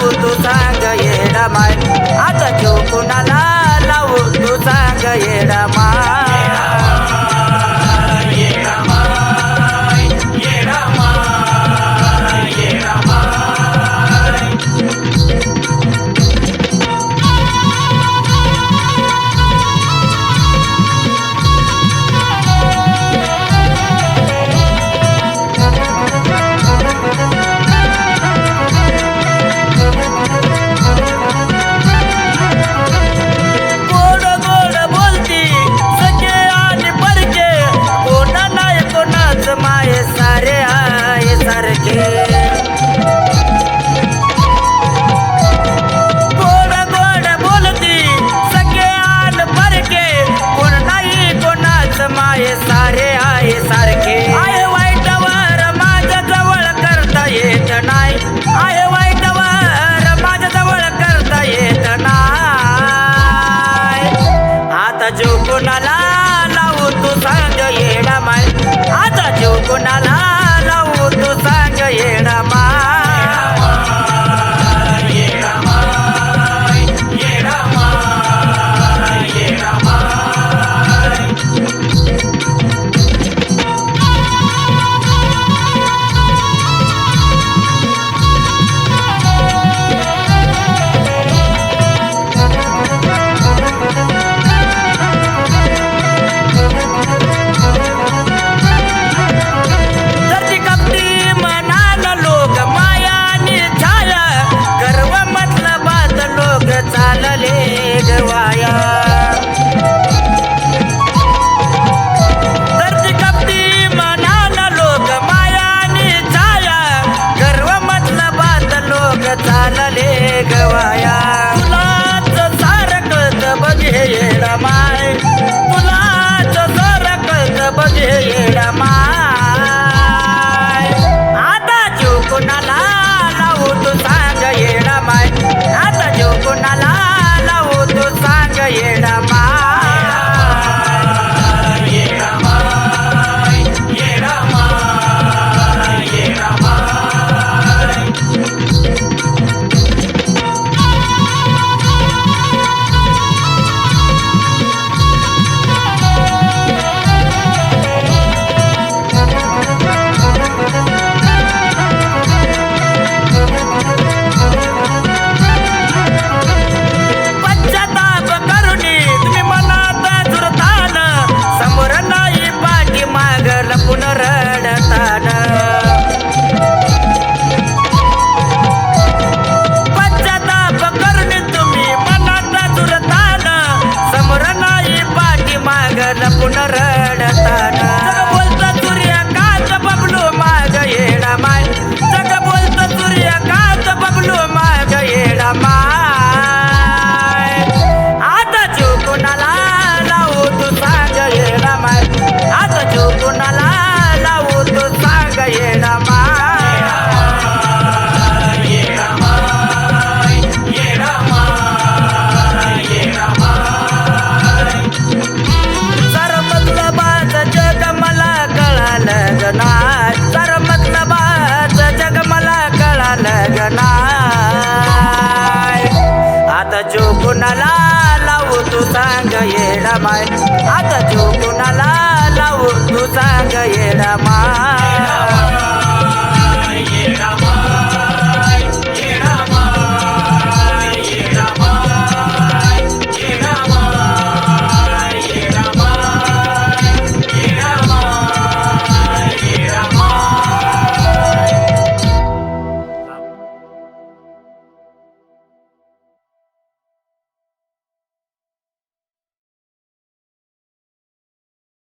लावू तू सांग येडा माय आता जीव कुणाला लावू तू सांग येडा माय माये सारे आहे सारखे गोड गोड बोलती सगळे आन परके कोण नाही कोणाच माये सारे आहे सारखे आहे वाईटवर माझ्या जवळ करता येत नाही आहे वाईटवर माझ्या जवळ करता येत नाही आता जीव कोणाला लावू तू सांग येडा माय आता जीव कोणाला लावू तू सांग येडा माय चालले गवाया धरती कपटी मनाला लोक मायानी छाया गर्व मतलब बात लोक चालले गवाया